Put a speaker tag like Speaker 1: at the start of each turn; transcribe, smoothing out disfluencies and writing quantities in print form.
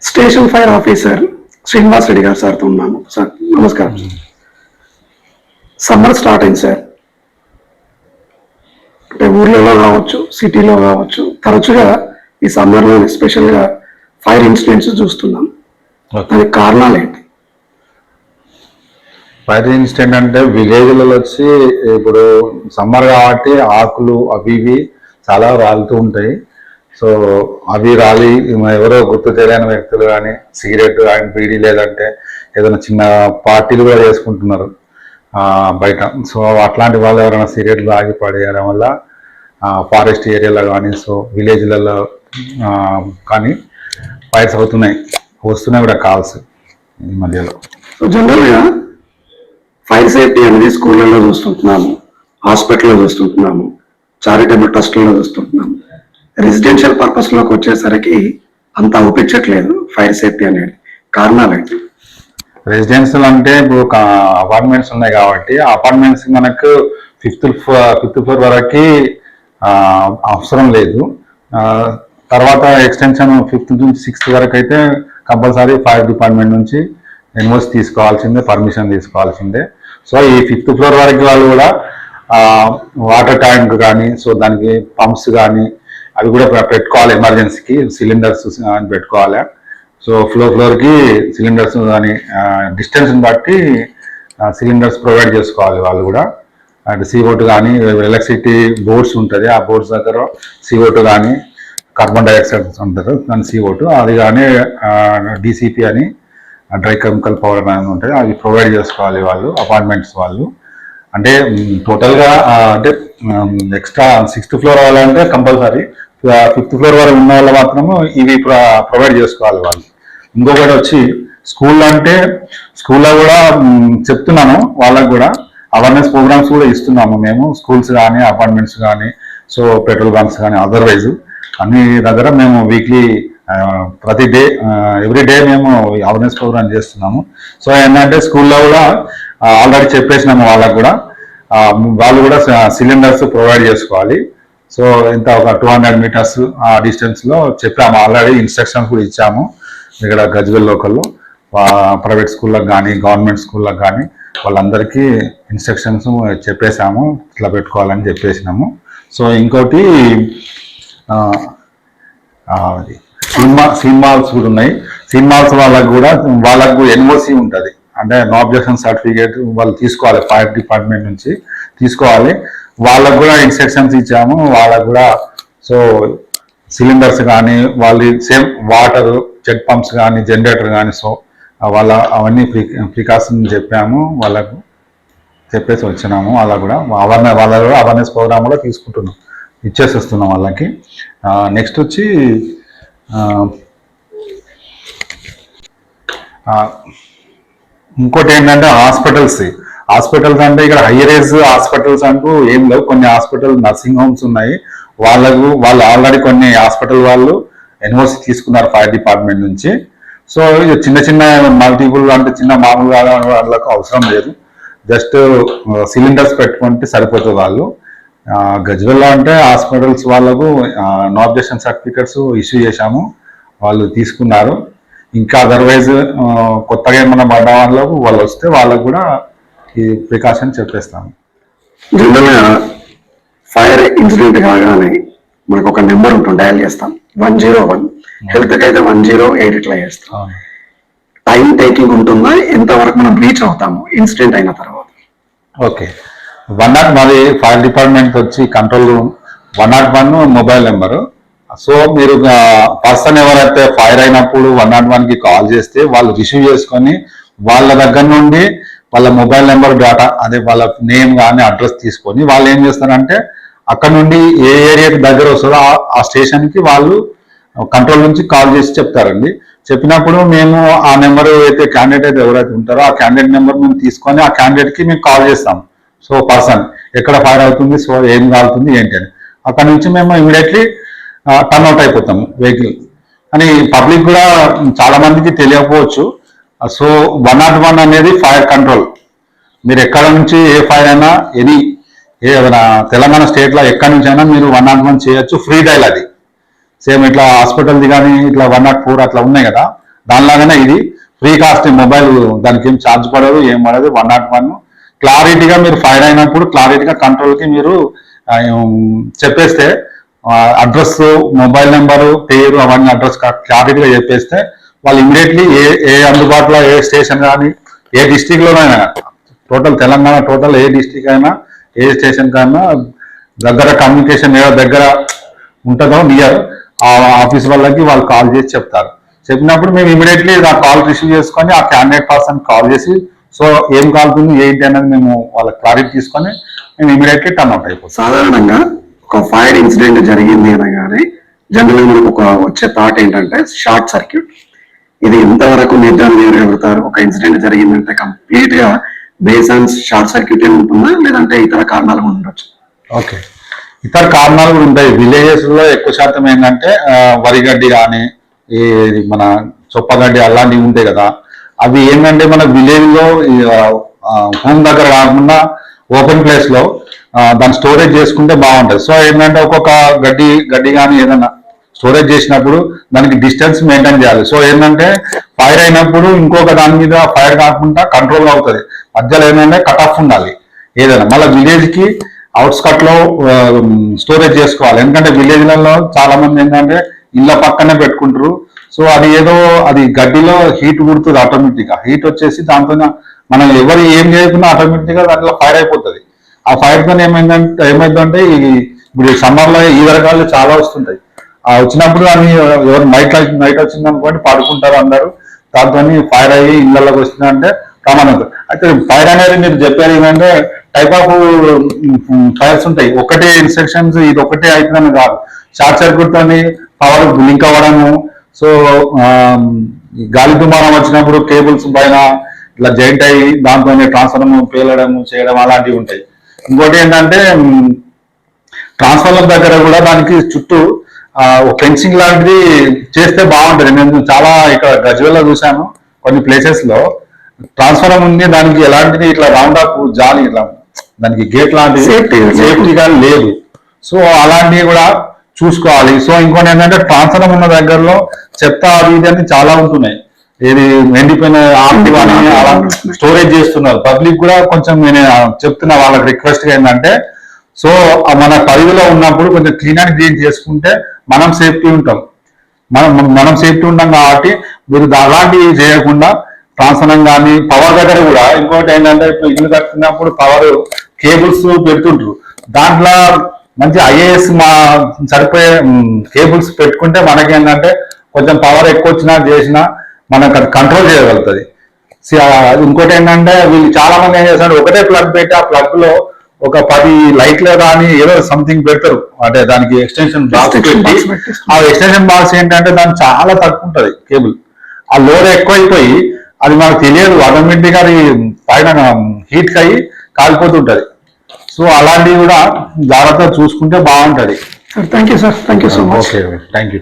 Speaker 1: Station fire officer Srinivas Reddy గారు సార్తో ఉన్నాను. సార్ నమస్కారం. సమ్మర్ స్టార్ట్ అయింది సార్. అంటే ఊర్లలో కావచ్చు, సిటీలో కావచ్చు, తరచుగా ఈ సమ్మర్లో ఎస్పెషల్గా ఫైర్ ఇన్సిడెంట్స్ చూస్తున్నాం. దానికి కారణాలు ఏంటి?
Speaker 2: ఫైర్ ఇన్సిడెంట్ అంటే విలేజ్లలో వచ్చి ఇప్పుడు సమ్మర్ కాబట్టి ఆకులు అవి ఇవి చాలా రాలుతూ ఉంటాయి. సో అవి రాలి ఎవరో గుర్తు తెలియని వ్యక్తులు కానీ సిగరెట్ కానీ బీడీ లేదంటే ఏదైనా చిన్న పార్టీలు కూడా చేసుకుంటున్నారు బయట. సో అట్లాంటి వాళ్ళు ఎవరైనా సిగరెట్లు ఆగి పడేయడం వల్ల ఫారెస్ట్ ఏరియాలో కానీ సో విలేజ్లలో కానీ ఫైర్స్ అవుతున్నాయి, వస్తున్నాయి కూడా కాల్స్ ఈ మధ్యలో.
Speaker 1: సో జనరల్గా ఫైర్ సేఫ్టీ అనేది స్కూళ్ళల్లో చూస్తుంటున్నాము, హాస్పిటల్లో చూస్తుంటున్నాము, చారిటబుల్ ట్రస్ట్లో చూస్తుంటున్నాము. రెసిడెన్షియల్ పర్పస్లోకి వచ్చేసరికి అంత అవుపించట్లేదు ఫైర్ సేఫ్టీ అనేది. కారణాలు ఏంటి?
Speaker 2: రెసిడెన్షియల్ అంటే ఇప్పుడు అపార్ట్మెంట్స్ ఉన్నాయి కాబట్టి అపార్ట్మెంట్స్ మనకు ఫిఫ్త్ ఫ్లోర్ వరకు అవసరం లేదు. తర్వాత ఎక్స్టెన్షన్ 5th నుంచి 6th వరకు అయితే కంపల్సరీ ఫైర్ డిపార్ట్మెంట్ నుంచి ఎన్ఓసి తీసుకోవాల్సిందే, పర్మిషన్ తీసుకోవాల్సిందే. సో ఈ 5th ఫ్లోర్ వరకు వాళ్ళు కూడా వాటర్ ట్యాంక్ కానీ సో దానికి పంప్స్ కానీ అవి కూడా పెట్టుకోవాలి. ఎమర్జెన్సీకి సిలిండర్స్ అని పెట్టుకోవాలి. సో ఫ్లోర్కి సిలిండర్స్ కానీ డిస్టెన్స్ని బట్టి సిలిండర్స్ ప్రొవైడ్ చేసుకోవాలి వాళ్ళు కూడా. అండ్ CO2 కానీ ఎలక్ట్రిసిటీ బోర్డ్స్ ఉంటుంది, ఆ బోర్డ్స్ దగ్గర CO2 కానీ కార్బన్ డైఆక్సైడ్ ఉంటారు దాని CO2 అది కానీ DCP అని డ్రై కెమికల్ పౌడర్ అని ఉంటుంది, అవి ప్రొవైడ్ చేసుకోవాలి వాళ్ళు అపార్ట్మెంట్స్ వాళ్ళు. అంటే టోటల్గా అంటే ఎక్స్ట్రా 6th ఫ్లోర్ వాళ్ళంటే కంపల్సరీ, 5th ఫ్లోర్ వరకు ఉన్న వాళ్ళు మాత్రము ఇవి ప్రొవైడ్ చేసుకోవాలి వాళ్ళు. ఇంకొకటి వచ్చి స్కూల్లో అంటే స్కూల్లో కూడా చెప్తున్నాను, వాళ్ళకు కూడా అవేర్నెస్ ప్రోగ్రామ్స్ కూడా ఇస్తున్నాము మేము. స్కూల్స్ కానీ అపార్ట్మెంట్స్ కానీ సో పెట్రోల్ బంక్స్ కానీ అదర్వైజ్ అన్ని దగ్గర మేము వీక్లీ ప్రతి డే ఎవ్రీ డే మేము అవేర్నెస్ ప్రోగ్రామ్ చేస్తున్నాము. సో ఏంటంటే స్కూల్లో కూడా ఆల్రెడీ చెప్పేసినాము వాళ్ళకు కూడా, వాళ్ళు కూడా సిలిండర్స్ ప్రొవైడ్ చేసుకోవాలి. సో ఇంత ఒక 200 మీటర్స్ ఆ డిస్టెన్స్లో చెప్పాము, ఆల్రెడీ ఇన్స్ట్రక్షన్స్ కూడా ఇచ్చాము. ఇక్కడ గజ్వేల్ లోకల్లో ప్రైవేట్ స్కూళ్ళకి కానీ గవర్నమెంట్ స్కూళ్ళకి కానీ వాళ్ళందరికీ ఇన్స్ట్రక్షన్స్ చెప్పేసాము, ఇట్లా పెట్టుకోవాలని చెప్పేసినాము. సో ఇంకోటి సినిమాల్స్ కూడా ఉన్నాయి. సినిమాల్స్ వాళ్ళకు ఎన్ఓసి ఉంటుంది, అంటే నో అబ్జెక్షన్ సర్టిఫికేట్ వాళ్ళు తీసుకోవాలి, ఫైర్ డిపార్ట్మెంట్ నుంచి తీసుకోవాలి. వాళ్ళకు కూడా ఇన్స్ట్రక్షన్స్ ఇచ్చాము. వాళ్ళకు కూడా సో సిలిండర్స్ కానీ వాళ్ళు సేమ్ వాటర్ చెక్ పంప్స్ కానీ జనరేటర్ కానీ సో అవన్నీ ప్రికాషన్ చెప్పాము, వాళ్ళకు చెప్పేసి వచ్చినాము. అలా కూడా అవేర్నెస్ ప్రోగ్రామ్ కూడా తీసుకుంటున్నాం, ఇచ్చేసి వస్తున్నాం వాళ్ళకి. నెక్స్ట్ వచ్చి ఇంకోటి ఏంటంటే హాస్పిటల్స్ అంటే ఇక్కడ హైయర్ ఏజ్ హాస్పిటల్స్ అంటూ ఏం లేవు. కొన్ని హాస్పిటల్ నర్సింగ్ హోమ్స్ ఉన్నాయి, వాళ్ళు ఆల్రెడీ కొన్ని హాస్పిటల్ వాళ్ళు ఎన్ఓసి తీసుకున్నారు ఫైర్ డిపార్ట్మెంట్ నుంచి. సో చిన్న చిన్న మల్టిపుల్ అంటే చిన్న మామూలుగా వాళ్ళకు అవసరం లేదు, జస్ట్ సిలిండర్స్ పెట్టుకుంటే సరిపోతుంది వాళ్ళు. గజ్వేల్లో అంటే హాస్పిటల్స్ వాళ్ళకు నో అబ్జెక్షన్ సర్టిఫికెట్స్ ఇష్యూ చేశాము, వాళ్ళు తీసుకున్నారు. ఇంకా అదర్వైజ్ కొత్తగా ఏమన్నా పడ్డ వాళ్ళకు వాళ్ళు వస్తే వాళ్ళకు కూడా ఈ ప్రికాషన్ చెప్పేస్తాము.
Speaker 1: జనరల్గా ఫైర్ ఇన్సిడెంట్ కాగానే మనకు ఒక నెంబర్ ఉంటుంది, డయల్ చేస్తాం 101, హెల్త్కి అయితే 108 ఇట్లా చేస్తాం. టైం టేకింగ్ ఉంటుందా? ఎంతవరకు మనం రీచ్ అవుతాము ఇన్సిడెంట్ అయిన తర్వాత?
Speaker 2: ఓకే, 101 మాది ఫైర్ డిపార్ట్మెంట్ వచ్చి control room 101 mobile number. So మీరు పర్సన్ ఎవరైతే ఫైర్ అయినప్పుడు 101కి కాల్ చేస్తే వాళ్ళు రిసీవ్ చేసుకొని వాళ్ళ దగ్గర నుండి వాళ్ళ మొబైల్ నెంబర్ డేటా అదే వాళ్ళ నేమ్ కానీ అడ్రస్ తీసుకొని వాళ్ళు ఏం చేస్తారంటే అక్కడ నుండి ఏ ఏరియాకి దగ్గర వస్తుందో ఆ స్టేషన్కి వాళ్ళు కంట్రోల్ నుంచి కాల్ చేసి చెప్తారండి. చెప్పినప్పుడు మేము ఆ నెంబర్ అయితే క్యాండిడేట్ అయితే ఎవరైతే ఉంటారో ఆ క్యాండిడేట్ నెంబర్ మేము తీసుకొని ఆ క్యాండిడేట్కి మేము కాల్ చేస్తాం. సో పర్సన్ ఎక్కడ ఫైర్ అవుతుంది, సో ఏం కాలుతుంది ఏంటి అని, అక్కడ నుంచి మేము ఇమీడియట్లీ టర్న్ అవుట్ అయిపోతాము వెహికల్ అని. పబ్లిక్ కూడా చాలా మందికి తెలియకపోవచ్చు. సో 101 అనేది ఫైర్ కంట్రోల్. మీరు ఎక్కడ నుంచి ఏ ఫైర్ అయినా తెలంగాణ స్టేట్లో ఎక్కడి నుంచి అయినా మీరు 101 చేయొచ్చు, ఫ్రీ డైల్ అది. సేమ్ ఇట్లా హాస్పిటల్ది కానీ ఇట్లా 104 అట్లా ఉన్నాయి కదా, దానిలాగానే ఇది ఫ్రీ కాస్ట్ మొబైల్, దానికి ఏం ఛార్జ్ పడదు, ఏం పడదు. 101 క్లారిటీగా మీరు ఫైర్ అయినప్పుడు క్లారిటీగా కంట్రోల్కి మీరు చెప్పేస్తే అడ్రస్, మొబైల్ నెంబరు, పేరు అవన్నీ అడ్రస్ క్లారిటీగా చెప్పేస్తే వాళ్ళు ఇమీడియట్లీ ఏ అందుబాటులో ఏ స్టేషన్ కానీ ఏ డిస్టిక్లోనైనా, టోటల్ తెలంగాణ టోటల్ ఏ డిస్టిక్ అయినా ఏ స్టేషన్ కైనా దగ్గర కమ్యూనికేషన్ దగ్గర ఉంటుందో నియర్ ఆ ఆఫీస్ వాళ్ళకి వాళ్ళు కాల్ చేసి చెప్తారు. చెప్పినప్పుడు మేము ఇమీడియట్లీ ఆ కాల్ రిసీవ్ చేసుకొని ఆ క్యాండిడేట్ పర్సన్ కాల్ చేసి సో ఏం కాలుతుంది ఏంటి అనేది మేము వాళ్ళ క్లారిటీ తీసుకొని మేము ఇమీడియట్లీ టర్న్ అవుట్ అయిపోతాం.
Speaker 1: సాధారణంగా ఒక ఫైర్ ఇన్సిడెంట్ జరిగింది అనగానే జనరల్గా మనకు ఒక వచ్చే థాట్ ఏంటంటే షార్ట్ సర్క్యూట్. ఇది ఎంతవరకు నిర్ధారణ చేయగలుగుతారు? ఒక ఇన్సిడెంట్ జరిగిందంటే కంప్లీట్ గా బేస్ ఆన్ షార్ట్ సర్క్యూట్ ఉంటుందా, లేదంటే ఇతర కారణాలు కూడా ఉండొచ్చు?
Speaker 2: ఓకే, ఇతర కారణాలు కూడా ఉంటాయి. విలేజెస్ లో ఎక్కువ శాతం ఏంటంటే వరిగడ్డి కానీ ఈ మన చొప్పగడ్డి అలాంటివి ఉంటాయి కదా, అవి ఏంటంటే మన విలేజ్ లో హోమ్ దగ్గర కాకుండా ఓపెన్ ప్లేస్ లో దాన్ని స్టోరేజ్ చేసుకుంటే బాగుంటుంది. సో ఏంటంటే ఒక్కొక్క గడ్డి కానీ ఏదైనా స్టోరేజ్ చేసినప్పుడు దానికి డిస్టెన్స్ మెయింటైన్ చేయాలి. సో ఏంటంటే ఫైర్ అయినప్పుడు ఇంకొక దాని మీద ఫైర్ కాకుండా కంట్రోల్ అవుతుంది. మధ్యలో ఏంటంటే కట్ ఆఫ్ ఉండాలి ఏదైనా. మళ్ళీ విలేజ్ కి అవుట్స్కట్ లో స్టోరేజ్ చేసుకోవాలి. ఎందుకంటే విలేజ్లలో చాలా మంది ఏంటంటే ఇళ్ళ పక్కనే పెట్టుకుంటారు. సో అది ఏదో అది గడ్డిలో హీట్ పుడుతుంది ఆటోమేటిక్ గా. హీట్ వచ్చేసి దాంతో మనం ఎవరు ఏం చేయకుండా ఆటోమేటిక్ గా దాంట్లో ఫైర్ అయిపోతుంది. ఆ ఫైర్ తో ఏమైందంటే ఇప్పుడు సమ్మర్ లో ఈ రకాలు చాలా వస్తుంటాయి. ఆ వచ్చినప్పుడు దాన్ని ఎవరు నైట్ వచ్చింది అనుకోండి పడుకుంటారు అందరూ, దాంతో ఫైర్ అయ్యి ఇళ్ళలోకి వస్తుందంటే ప్రమాదం. అయితే ఫైర్ అనేది మీరు చెప్పారు ఏంటంటే టైప్ ఆఫ్ ఫైర్స్ ఉంటాయి. ఒకటే ఇన్స్ట్రక్షన్స్ ఇది ఒకటే అవుతుందని కాదు. షార్ట్ సర్క్యూట్ తోని పవర్ లింక్ అవ్వడము, సో గాలి దుమారం వచ్చినప్పుడు కేబుల్స్ పైన ఇట్లా జాయింట్ అయ్యి దాంతో ట్రాన్స్ఫార్మర్ పేలడము చేయడం అలాంటివి ఉంటాయి. ఇంకోటి ఏంటంటే ట్రాన్స్ఫార్మర్ దగ్గర కూడా దానికి చుట్టూ ఫెన్సింగ్ లాంటిది చేస్తే బాగుంటుంది. నేను చాలా ఇక్కడ గజ్వేల్లో చూశాను కొన్ని ప్లేసెస్ లో ట్రాన్స్ఫార్మర్ ఉంది, దానికి ఎలాంటిది ఇట్లా రౌండ్ అప్ జాలి ఇట్లా దానికి గేట్ లాంటిది సేఫ్టీగా లేదు. సో అలాంటివి కూడా చూసుకోవాలి. సో ఇంకోటి ఏంటంటే ట్రాన్స్ఫార్మర్ ఉన్న దగ్గరలో చెత్త అది ఇది అని చాలా ఉంటున్నాయి. ఏది ఎండిపోయిన ఆర్టీ అని అలా స్టోరేజ్ చేస్తున్నారు. పబ్లిక్ కూడా కొంచెం నేను చెప్తున్నా వాళ్ళకి రిక్వెస్ట్ ఏంటంటే సో మన పరిధిలో ఉన్నప్పుడు కొంచెం క్లీన్ అండ్ క్లీన్ చేసుకుంటే మనం సేఫ్టీ ఉంటాం. మనం సేఫ్టీ ఉంటాం కాబట్టి మీరు అలాంటివి చేయకుండా ట్రాన్స్ఫార్మర్ కానీ పవర్ దగ్గర కూడా ఇంకోటి ఏంటంటే ఇప్పుడు ఇల్లు కట్టుకున్నప్పుడు పవర్ కేబుల్స్ పెడుతుంటారు. దాంట్లో మంచి ఐఏఎస్ సరిపోయే కేబుల్స్ పెట్టుకుంటే మనకేంటంటే కొంచెం పవర్ ఎక్కువ వచ్చినా చేసినా మనకు అది కంట్రోల్ చేయగలుగుతుంది. ఇంకోటి ఏంటంటే వీళ్ళు చాలా మంది ఏం చేస్తారు, ఒకటే ప్లగ్ పెట్టి ఆ ప్లగ్ లో ఒక 10 లైట్లు కానీ ఏదో సంథింగ్ పెడతారు. అంటే దానికి ఎక్స్టెన్షన్ బాక్స్ పెట్టి ఆ ఎక్స్టెన్షన్ బాక్స్ ఏంటంటే దానికి చాలా తక్కువ ఉంటుంది కేబుల్. ఆ లోడ్ ఎక్కువైపోయి అది మనకు తెలియదు, ఆటోమేటిక్గా అది పైన హీట్ అయ్యి కాలిపోతుంటది. సో అలాంటివి కూడా జాగ్రత్తగా చూసుకుంటే బాగుంటది.
Speaker 1: Thank you sir, thank you so much.
Speaker 2: Okay, thank you.